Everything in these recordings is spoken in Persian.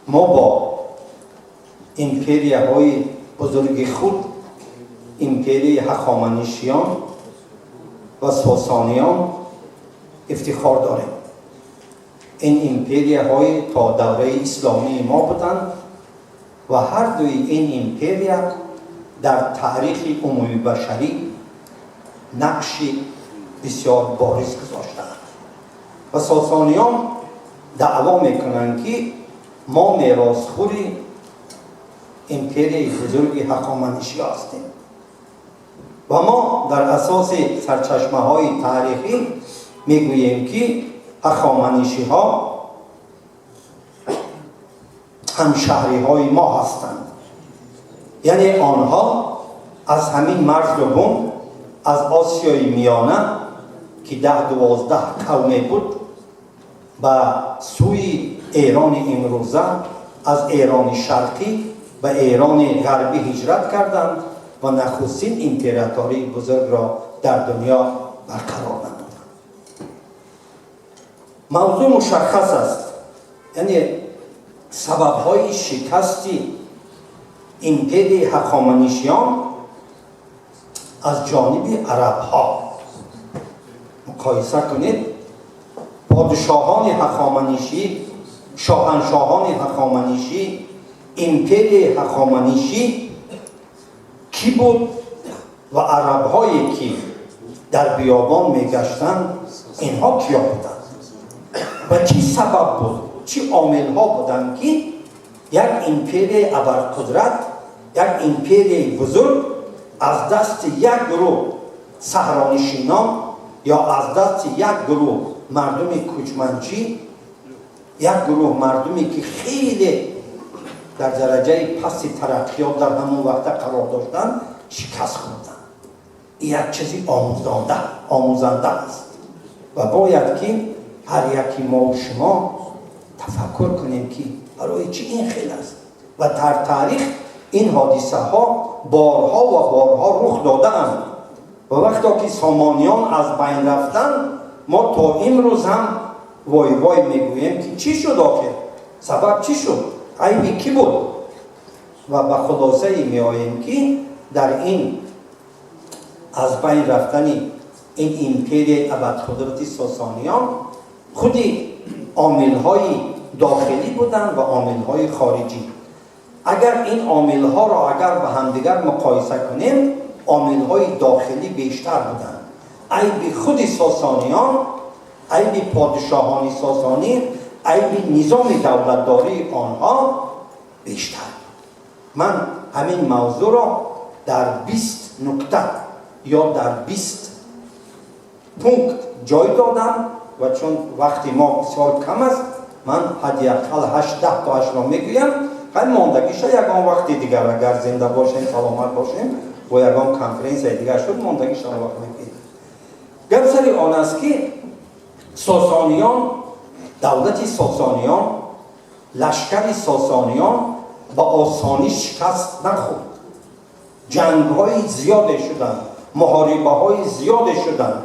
ما با ایمپریاهای بزرگ خود، ایمپری هخامنشیان و ساسانیان افتخار داریم. این ایمپریاهای تا دوره اسلامی ما بودند و هر دوی این ایمپریا در تاریخ عمومی بشری نقشی بسیار بارز گذاشتند و ساسانیان دعوا میکنند که ما میراثخوری ایمپری بزرگ هخامنشی هستیم و ما در اساس سرچشمه های تاریخی میگوییم که هخامنشی ها همشهری های ما هستند. یعنی آنها از همین مرز بوم، از آسیای میانه که 10-12 قومی بود و سوی ایران امروزه از ایران شرقی و ایران غربی هجرت کردند و نخستین امپراتوری بزرگ را در دنیا برقرار نمودند. موضوع مشخص است، یعنی سبب‌های شکست ایمپری هخامنشیان از جانب عرب‌ها. مقایسه کنید، پادشاهان هخامنشی، شاهنشاهان هخامنشی، ایمپری هخامنشی کی بود و عرب‌هایی که در بیابان میگشتند اینها کیا بودند و چی سبب بود، چی عامل‌ها بودند که یک ایمپری ابرقدرت، یک ایمپری بزرگ از دست یک گروه صحرانشینان یا از دست یک گروه مردم کوچمنچی، یک گروه مردمی که خیلی در درجه پست ترقیات در همون وقت قرار داشتن شکست خوردن. این یک چیزی آموزنده است و باید که هر یکی ما و شما تفکر کنیم که برای چی این خیلی است و در تاریخ این حادثه ها بارها و بارها رخ دادند و وقتی که سامانیان از بین رفتن ما تا امروز هم وای وای میگوییم که چی شد آخر، سبب چی شد، عیبی کی بود و به خلاصه می آییم که در این از بین رفتن این ایمپری ابرقدرت ساسانیان خودی عامل‌های داخلی بودند و عامل‌های خارجی. اگر این عامل‌ها را اگر به همدیگر مقایسه کنیم، عامل‌های داخلی بیشتر بودند. عیب خود ساسانیان، عیب پادشاهان ساسانی، عیب نظام دولتداری آنها بیشتر. من همین موضوع را در 20 نکته یا در 20 پونکت جای دادم و چون وقتی ما بسیار کم است من حداقل 8-10 تاش را میگویم. خیلی ماندگیش یکان وقتی دیگر اگر زنده باشیم سلامت باشیم و یکان کنفرانس دیگر شد ماندگیش را وقت میگویم. گپ سر آن است که ساسانیان، دولت ساسانیان، لشکر ساسانیان با آسانی شکست نخورد. جنگ‌های زیاده شدند، محاربه‌های زیاده شدند.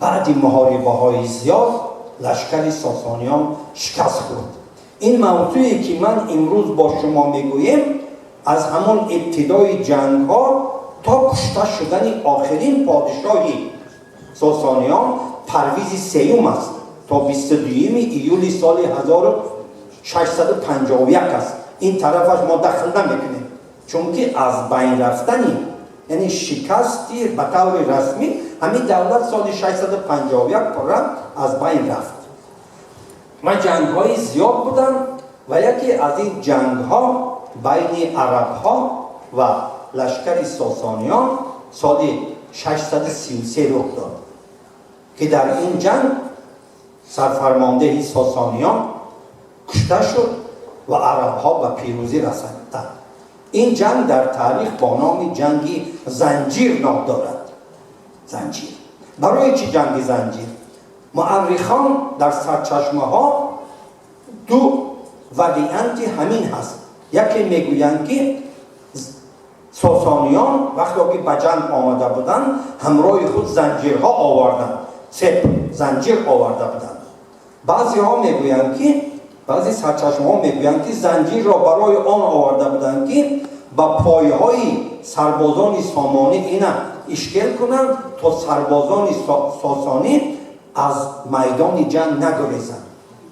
بعد محاربه‌های زیاد لشکر ساسانیان شکست خورد. این موضوعی که من امروز با شما میگویم از همان ابتدای جنگ‌ها تا کشته شدن آخرین پادشاهی ساسانیان پرویز سیوم است تا 22 ایول سال 1651 است. این طرفش ما دخل نمیکنیم چون که از بین رفتنی یعنی شکستی به طور رسمی همین دولت سال 651 پرم از بین رفت و جنگ‌های زیاد بودن و یکی از این جنگ‌ها بین عرب‌ها و لشکر ساسانیان سال 633 رخ داد که در این جنگ سرفرمانده ساسانیان کشته شد و عرب‌ها به پیروزی رسیدند. این جنگ در تاریخ با نام جنگ زنجیر نام دارد. زنجیر. برای چی جنگ زنجیر؟ مورخان در سرچشمه ها دو وریانت همین هست. یکی میگویند که ساسانیان وقتی که به جنگ آمده بودند همراه خود زنجیرها آوردند، سه زنجیر آورده بودند. بعضی ها میگویند که بعضی سرچشمه‌ها میگویند که زنجیر را برای آن آورده بودند که با پایهای سربازان سامانی اینا اشکال کنند تا سربازان ساسانی از میدان جنگ نگریزند.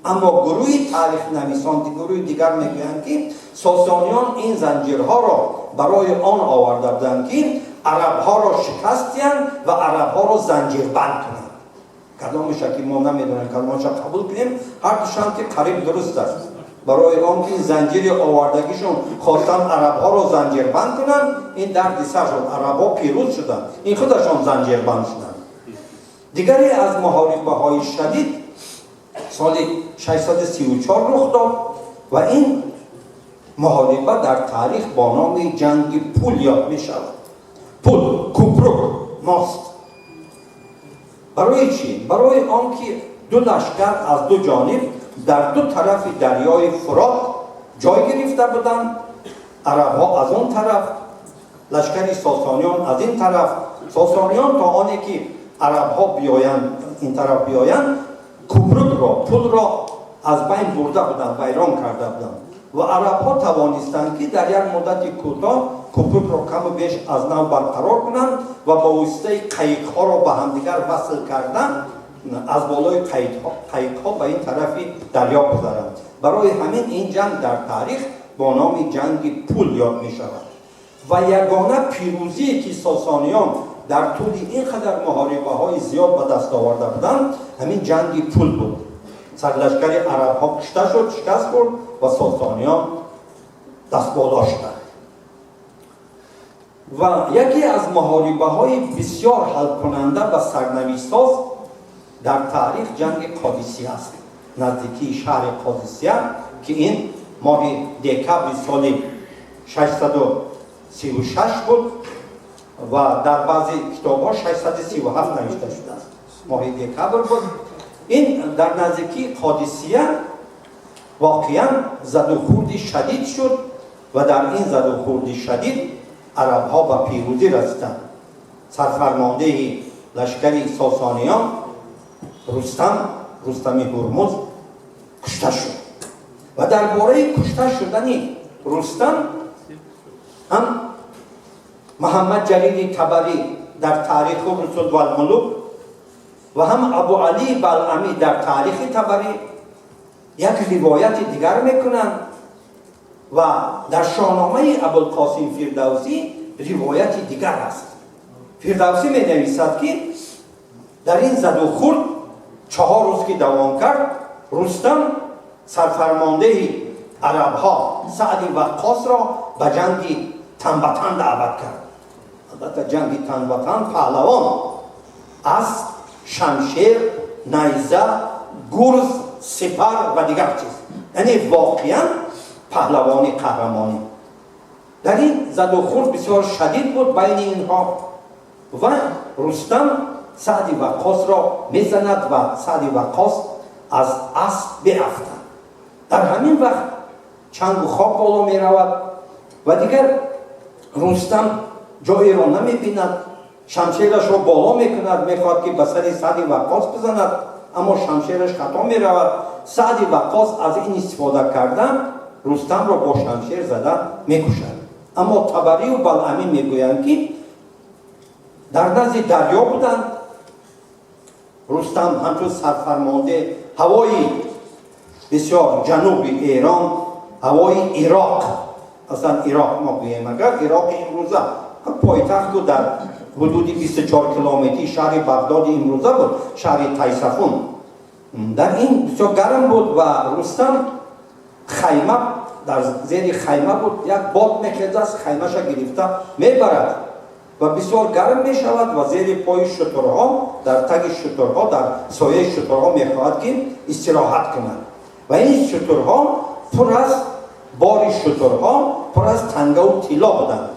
اما گروه تاریخ نویسان گروه دیگر میگویند که ساسانیان این زنجیرها را برای آن آورده بودند که عربها را شکستند و عربها را زنجیر بند کنند. کدامش که ما نمیدونیم کدامش قبول کنیم، هر دوشان که قریب درست است. برای آن که زنجیر آوردگیشون خواستن عربها را زنجیر بند کنند، این درد سر شد، عربها پیروز شدند، این خودشان زنجیر بند شدند. دیگری از محاربه‌های شدید سال 634 رخ داد و این محاربه در تاریخ با نام جنگ پول یاد می شود. پول، کوپروک، ماست. برای چی؟ برای آنکه دو لشکر از دو جانب در دو طرف دریای فرات جای گرفته بودند. عربها از اون طرف، لشکر ساسانیان از این طرف. ساسانیان تا آنی که عربها بیایند این طرف بیایند، کوپروک را، پول را از بین برده بودند، ویران کرده بودند و عربها توانستند که در یک مدت کوتاه کوپروک را کم و بیش از نو برقرار کنند و با واسطه قایق‌ها را به همدیگر وصل کردند، از بالای قایق‌ها به این طرف دریا گذارند. برای همین این جنگ در تاریخ با نام جنگ پول یاد می شود و یگانه پیروزی که ساسانیان در طول اینقدر محاربه‌های زیاد به دست آورده بودند همین جنگ پول بود. سرلشکر عرب‌ها کشته شد، شکست خورد و ساسانیان دست بالا شدند. و یکی از محاربه‌های بسیار حل کننده و سرنوشت‌ساز در تاریخ جنگ قادسیه است، نزدیکی شهر قادسیه که این ماه دکبر سال 636 بود و در بعضی کتاب‌ها 637 نوشته شده است. ماه دکبر بود. این در نزدیکی قادسیه واقعا زد و خورد شدید شد و در این زد و خورد شدید عرب‌ها به پیروزی رسیدند. سرفرمانده لشکر ساسانیان رستم هرمز کشته شد و درباره کشته شدن رستم هم محمد جلیل طبری در تاریخ الرسل و الملوک و هم ابو علی بلعمی در تاریخ طبری یک روایت دیگر میکنند و در شاهنامه ابوالقاسم فردوسی روایت دیگر است. فردوسی می نویسد که در این زد و خورد 4 روز که دوام کرد، رستم سرفرمانده عرب‌ها سعد وقاص را به جنگ تن به تن دعوت کرد. البته جنگ تن به تن پهلوان اسب، شمشیر، نیزه، گرز، سپر و دیگر چیز، یعنی واقعا پهلوانی قهرمانی. در این زد و خورد بسیار شدید بود بین اینها و رستم سعد وقاص را میزند و سعد وقاص از اسب بیفتد. در همین وقت چنگ و خواب بالا می رود و دیگر رستم جایی را نمی بیند، شمشیرش را بالا می کند، می خواهد که به سر سعد وقاص بزند اما شمشیرش خطا می رود. سعد وقاص از این استفاده کردن رستم را با شمشیر زده می کشد. اما طبری و بلعمی می گویند که در نزد دریا بودند. رستم همچون سرفرمانده هوای بسیار جنوب ایران، هوای عراق، اصلا عراق ما گوییم اگر عراق امروزه پایتخت بود در حدود 24 کیلومتری شهر بغداد امروزه بود، شهر تیسفون. در این بسیار گرم بود و رستم خیمه در زیر خیمه بود، یک باد میخیزد از خیمهش گرفته میبرد و بسیار گرم می شود و زیر پای شترها، در تگ شترها، در سایه شترها می خواهد که استراحت کنند و این شترها پر از بار شترها پر از تنگه و طلا بودند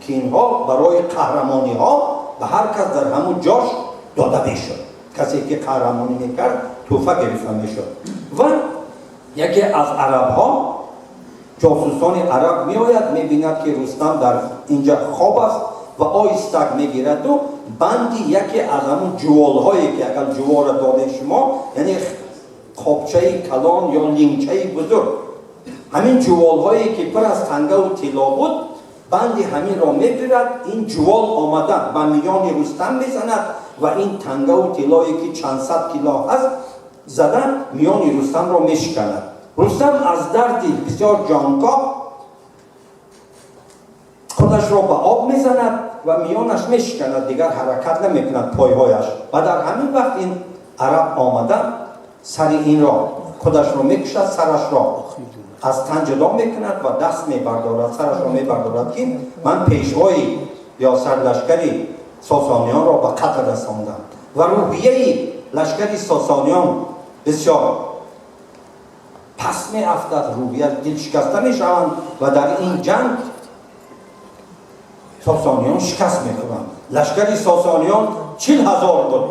که اینها برای قهرمانی ها به هر کس در همون جاش داده می شد. کسی که قهرمانی می کرد توفه گرفته می شد و یکی از عرب ها، جاسوسان عرب می آید می بیند که رستم در اینجا خواب است و آیستک میگیرد و بندی یکی از همون جوال هایی که اگر جوال را داده شما، یعنی قابچه کلان یا لینچه بزرگ، همین جوال هایی که پر از تنگه و طلا بود، بند همین را میگیرد، این جوال آمده و میان رستم میزند و این تنگه و طلایی که چند صد کیلو هست زدن میان رستم را میشکند. رستم از درد بسیار جانکاه خودش را به آب میزند و میانش میشکند، دیگر حرکت نمیکند پایهایش. و در همین وقت این عرب آمده سر این را خودش را میکشد، سرش را از تن جدا میکند و دست میبردارد، سرش را میبردارد که من پیشوای یا سرلشکری ساسانیان را به قتل رساندم. و روحیه لشکری ساسانیان بسیار پس می افتد، روحیه دل شکسته می شوند و در این جنگ ساسانیان شکست می خورند. لشکری ساسانیان 40,000 بود،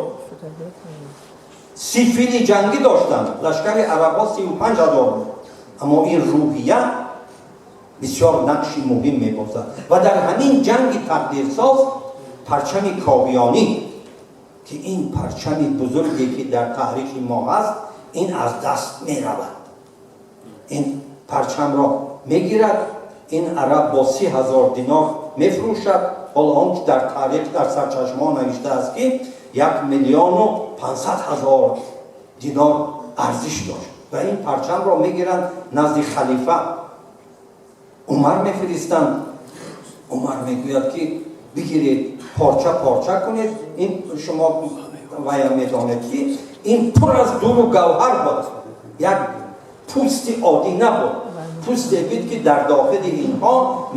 30 فیل جنگی داشتند، لشکر عربا 35,000 بود. اما این روحیه بسیار نقشی مهم می بازد. و در همین جنگ تقدیرساز پرچم کاویانی که این پرچم بزرگی که در تاریخ ما هست، این از دست می رود. این پرچم را می گیرد، این عرب با 30,000 دینار می فروشد. حالا آنچه در تاریخ در سرچشمه نوشته است که 1,500,000 دینار ارزش داشت. و این پرچم را می گیرند نزد خلیفه عمر می فرستند. عمر می گوید که بگیرید پارچه پارچه کنید. این شما ویا می دانید که این پر از دور و گوهر بود، یک پوست عادی نبود، پوستی بود که در داخل اینها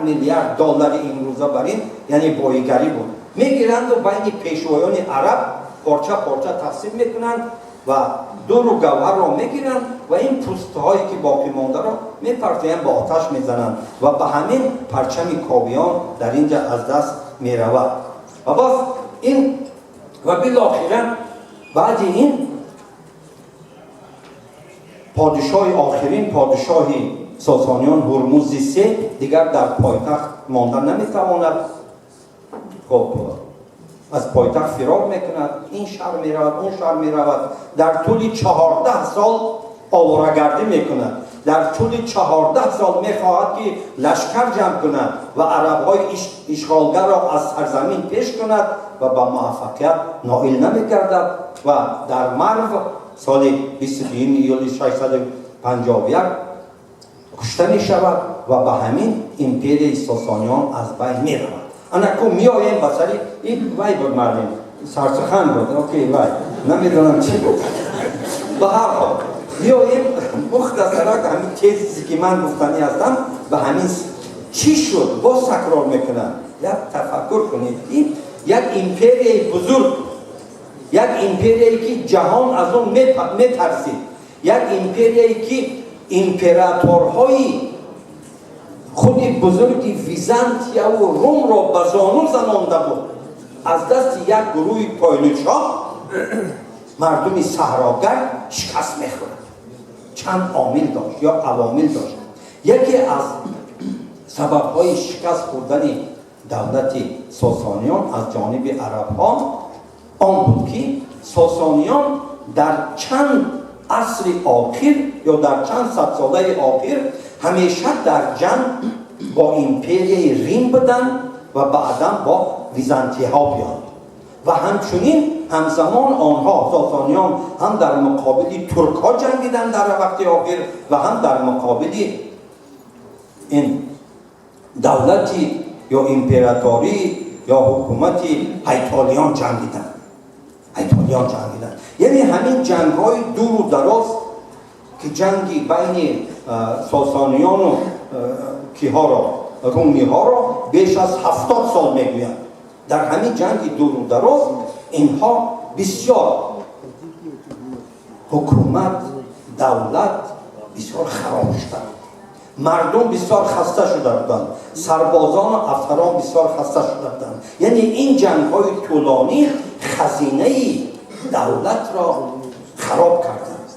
میلیارد دلار امروزه برین یعنی بایگری بود. میگیرند و بین پیشوایان عرب پارچه پارچه تقسیم میکنند و دور و گوهر را میگیرند و این پوست هایی که باقی مانده را میپرتند، با آتش میزنند و به همین پرچم کاویان در اینجا از دست میرود. و باز این و بالاخره بعد این پادشاه آخرین پادشاه ساسانیان هرمز سه دیگر در پایتخت ماندن نمیتواند. خب از پایتخت فرار میکند، این شهر میرود اون شهر میرود، در طول 14 سال آواره‌گردی میکند، در طول 14 سال میخواهد که لشکر جمع کند و عربهای اشغالگر را از سرزمین پیش کند و به موفقیت نائل نمیگردد و در مرو سال 22 ایولی 651 کشته می شود و به همین امپیری ساسانیان از بین می رود. انکو می آییم بسری این وای بود مردم سرسخن بود، اوکی وای نمیدونم چی بود. به هر حال می آییم مختصرا همین چیزی که من گفتنی هستم به همین چی شد باز تکرار میکنم. یک تفکر کنید یک امپیری بزرگ، یک امپیری که جهان از اون میترسید، یک امپیری که امپراتورهای خود بزرگ ویزانتیا و روم را به زانو زنانده بود، از دست یک گروه پایلوچ‌ها مردم صحراگر شکست میخورد. چند عامل داشت یا عوامل داشت. یکی از سبب‌های شکست خوردن دولت ساسانیان از جانب عرب‌ها آن بود که ساسانیان در چند عصر آخر یا در چند صد ساله آخر همیشه در جنگ با امپری ریم بودن و بعدا با ویزانتی ها بیان و همچنین همزمان آنها ساسانیان هم در مقابل ترک ها جنگیدن در وقت آخر و هم در مقابل این دولتی یا امپراتوری یا حکومتی ایتالیان جنگیدن. یعنی همین جنگ های دور و دراز که جنگی بین ساسانیان و کیها را رومی ها را بیش از 70 سال میگویند. در همین جنگ دور و دراز اینها بسیار حکومت دولت بسیار خراب شدند، مردم بسیار خسته شده بودند، سربازان و افسران بسیار خسته شده بودند. یعنی این جنگ های طولانی خزینه دولت را خراب کردند.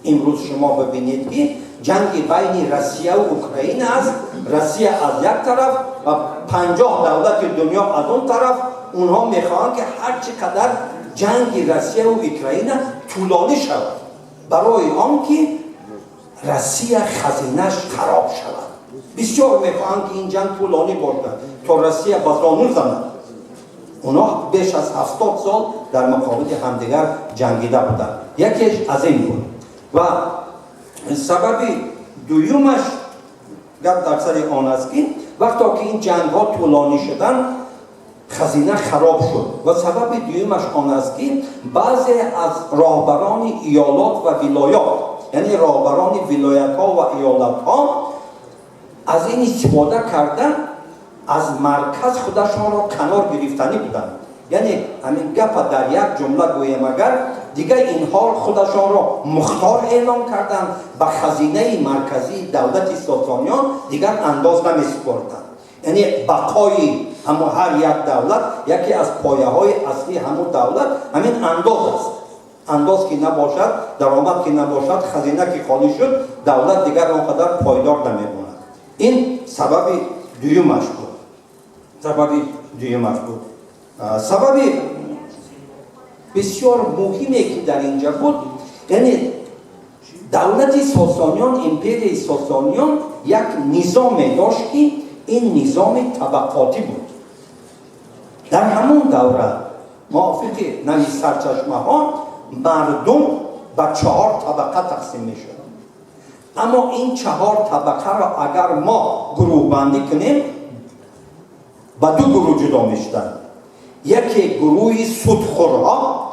امروز شما ببینید که جنگ بین روسیه و اوکراین است، روسیه از یک طرف و 50 دولت دنیا از اون طرف. اونها میخواهند که هر چقدر جنگ روسیه و اوکراین طولانی شود برای آنکه روسیه خزینه‌اش خراب شود. بسیار میخواهند که این جنگ طولانی باشد تا روسیه به زانو زند. اونا بیش از 70 سال در مقابل همدیگر جنگیده بودند. یکیش از این بود. و سبب دویمش گپ در سر آن است که وقتی که این جنگ ها طولانی شدن خزینه خراب شد و سبب دویمش آن است که بعضی از راهبران ایالات و ولایات، یعنی راهبران ولایت ها و ایالت ها از این استفاده کردن از مرکز خودشان را کنار گرفتنی بودند. یعنی همین گپ در یک جمله گویم اگر دیگه اینها خودشان را مختار اعلام کردند به خزینه مرکزی دولت ساسانیان دیگر انداز نمی‌سپردند. یعنی بقای هر یک دولت یکی از پایه های اصلی همون دولت همین انداز است. انداز که نباشد، درآمد که نباشد، خزینه که خالی شد، دولت دیگر آنقدر پایدار نمی‌ماند. این سبب دویمش بود. سبب بسیار مهمی که در اینجا بود، یعنی دولت ساسانیان، امپری ساسانیان یک نظام داشت که این نظام طبقاتی بود. در همون دوره موافق نوی سرچشمه ها مردم به 4 طبقه تقسیم می شد. اما این 4 طبقه را اگر ما گروه بندی کنیم به 2 گروه جدا می شدند. یکی گروه سودخورها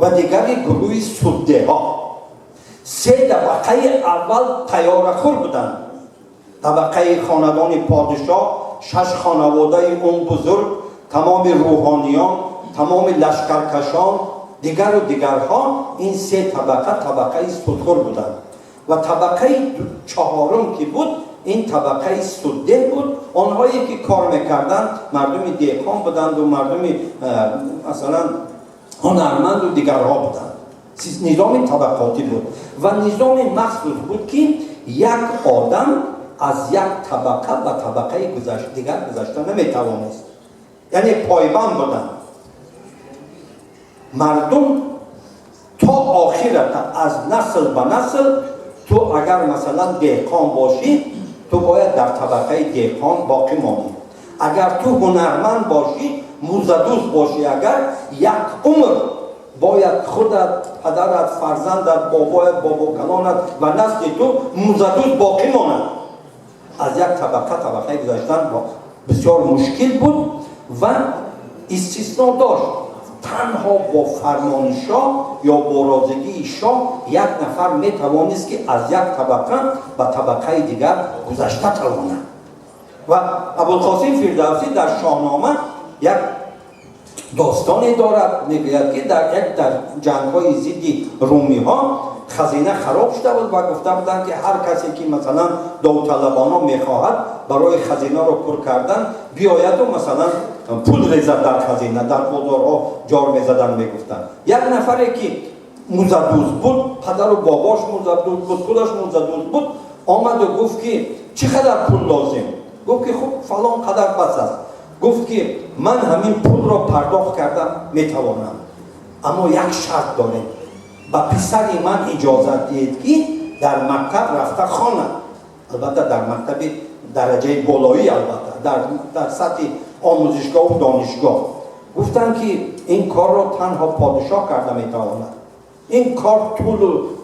و دیگری گروه سودده ها. 3 طبقه اول طیاره‌خور بودند. طبقه خاندان پادشاه، 6 خانواده اون بزرگ، تمام روحانیان، تمام لشکرکشان، دیگرها. این 3 طبقه سودخور بودند. و طبقه 4م که بود این طبقه سودده بود. آنهایی که کار میکردند مردم دهقان بودند و مردم مثلا هنرمند و دیگرها بودند. نظام طبقاتی بود و نظام مخصوص بود که یک آدم از یک طبقه به طبقه دیگر گذشته نمیتوانست. یعنی پایبند بودند. مردم تا آخرت از نسل به نسل تو اگر مثلا دهقان باشی تو باید در طبقه دهقان باقی مانی. اگر تو هنرمند باشی، موزدوز باشی، اگر یک عمر باید خودت، پدرت، فرزندت، بابایت، باباکنانت و نسل تو موزدوز باقی ماند. از یک طبقه گذاشتن بسیار مشکل بود و استثناء داشت. تنها با فرمان شاه یا با رازگی شاه یک نفر میتوانست که از یک طبقه به طبقه دیگر گذشته تواند. و ابوالقاسم فردوسی در شاهنامه یک داستانی دارد، میگوید که در جنگ‌های ضد رومی ها خزینه خراب شده بود و گفته بودند که هر کسی که مثلا داوطلبانه میخواهد برای خزینه رو پر کردن بیاید و مثلا پول ریزد در خزینه، در بازارها جار میزدن میگفتن. یک نفری که موزدوز بود، پدر و باباش موزدوز بود، خودش موزدوز بود، آمد و گفت که چقدر پول لازم؟ گفت که خب فلان قدر بس است. گفت که من همین پول را پرداخت کردم میتوانم، اما یک شرط دارم. با پسر من اجازت دید که در مکتب رفته خواند، البته در مکتب درجه بالایی، البته در سطح آموزشگاه و دانشگاه. گفتن که این کار را تنها پادشاه کرده میتواند. این کار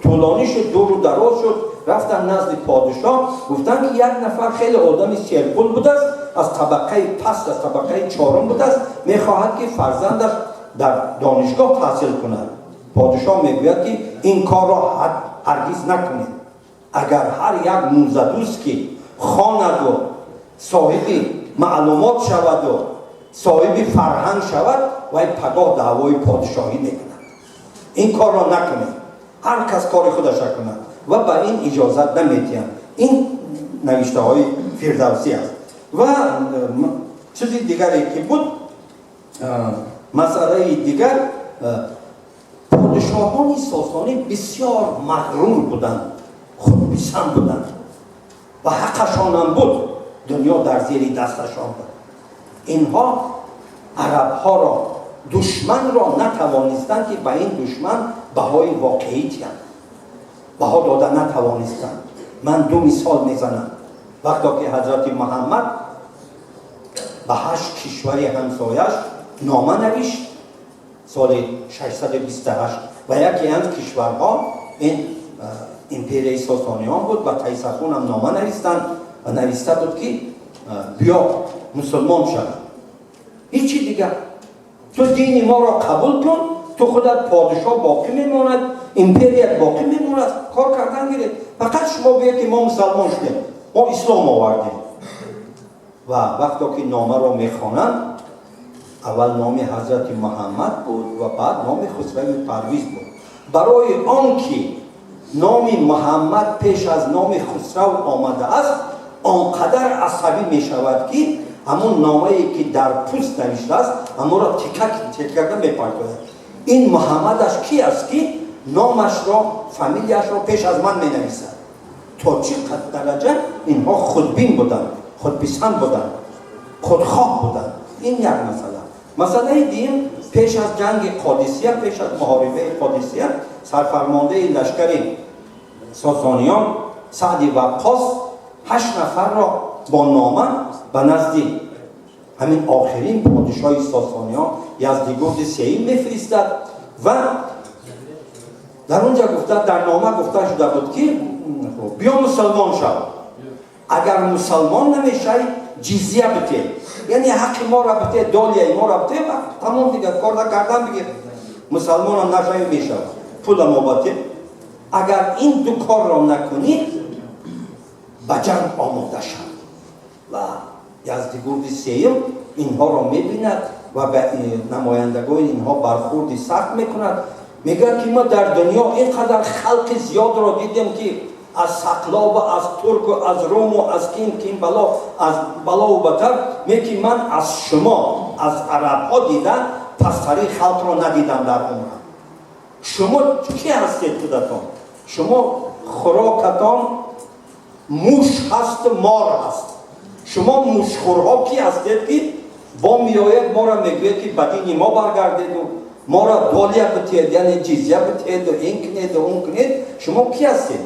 طولانی شد، دور و دراز شد، رفتن نزد پادشاه. گفتن که یک نفر خیلی آدمی سرپول بوده است، از طبقه پست، از طبقه 4م بوده است، میخواهد که فرزندش در دانشگاه تحصیل کند. پادشاه میگوید که این کار را هرگز نکنید. اگر هر یک موزدوز که خواند و صاحب معلومات شود و صاحب فرهنگ شود و پگاه دعوای پادشاهی میکند. این کار را نکنید. هر کس کار خودش کند و به این اجازت نمیدهند. این نوشته های فردوسی است. و چیزی دیگری که بود، مسئله دیگر، پادشاهان ساسانی بسیار مغرور بودند، خودپسند بودند و حقشان هم بود. دنیا در زیر دستشان بود. اینها عربها را، دشمن را نتوانستند که به این دشمن بهای واقعیتی هم بها دادن نتوانستند. من 2 مثال میزنم. وقتی که حضرت محمد به 8 کشور همسایش نامه نوشت سال 628 و یکی از کشورها این امپریای ساسانیان بود و تیسفون هم نامه نوشتند و نوشته بود که بیا مسلمان شد. هیچی دیگر تو دین ما را قبول کن، تو خودت پادشاه باقی میماند، امپریت باقی میماند، کار کردن گیره. فقط شما بگید که ما مسلمان شدیم، ما اسلام آوردیم. و وقتی که نامه را میخوانند اول نام حضرت محمد بود و بعد نام خسرو پرویز بود. برای آنکه نام محمد پیش از نام خسرو آمده است آنقدر عصبی می شود که همون نامه‌ای که در پوست نوشته است همون را تکه کرده می پرتاید. این محمدش کی است که نامش را فامیلیش را پیش از من می نویسد؟ تا چقدر درجه اینها خودبین بودند، خودپسند بودند، خودخواه بودند. این یک مسئله دیم. پیش از جنگ قادسیه، پیش از محاربه قادسیه، سرفرمانده لشکر ساسانیان سعد وقاص 8 نفر را با نامه به نزد همین آخرین پادشاه ساسانیان یزدگرد سییم میفرستد و در اونجا گفته، در نامه گفته شده بود که بیا مسلمان شو. اگر مسلمان نمیشه جزیه بده، یعنی حق ما را بده، دالیه ما را بده و تمام دیگه کار کردن بگیر. مسلمان هم نشه میشه پول ما بده. اگر این 2 کار را نکنید به جنگ آماده شد. و یزدگرد سییم اینها را میبیند و به نمایندگان اینها برخورد سخت میکند. میگه که ما در دنیا اینقدر خلق زیاد را دیدیم که از سقلا و از ترک و از روم و از کین بلا، از بلا و بتر، میگه من از شما از عرب ها دیدم پستری خلق را ندیدم در عمرم. شما کی هستید خودتان؟ شما خوراکتان موش هست، مار هست. شما موشخورها کی هستید که با میآید ما را میگوید که بدین ما برگردید و ما را دالیه بتید، یعنی جزیه بتید و این کنید و اون کنید. شما کی هستید؟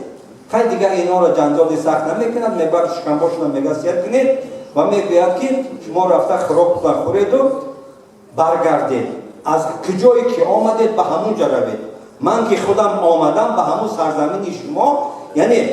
خیلی دیگه اینا را جنجال سخت نمیکند، میبر شکنباشون میگه سیر کنید و میگوید که شما رفته خوراک بخورید و برگردید. از کجایی که آمدید به همون جا روید. من که خودم آمدم به همون سرزمین شما، یعنی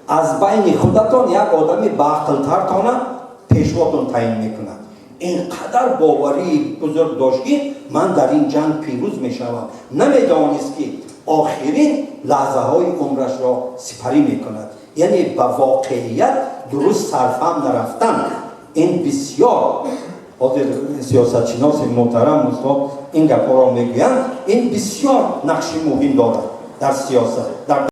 از بین خودتان یک آدمی باعقل‌تر تانه پیشواتون تعیین میکند. اینقدر باوری بزرگ داشت که من در این جنگ پیروز میشوم. نمیدانست که آخرین لحظه های عمرش را سپری میکند. یعنی به واقعیت درست صرفم نرفتن. این بسیار حاضر سیاست شناس محترم استاد این گپا را میگویند، این بسیار نقش مهم دارد در سیاست. در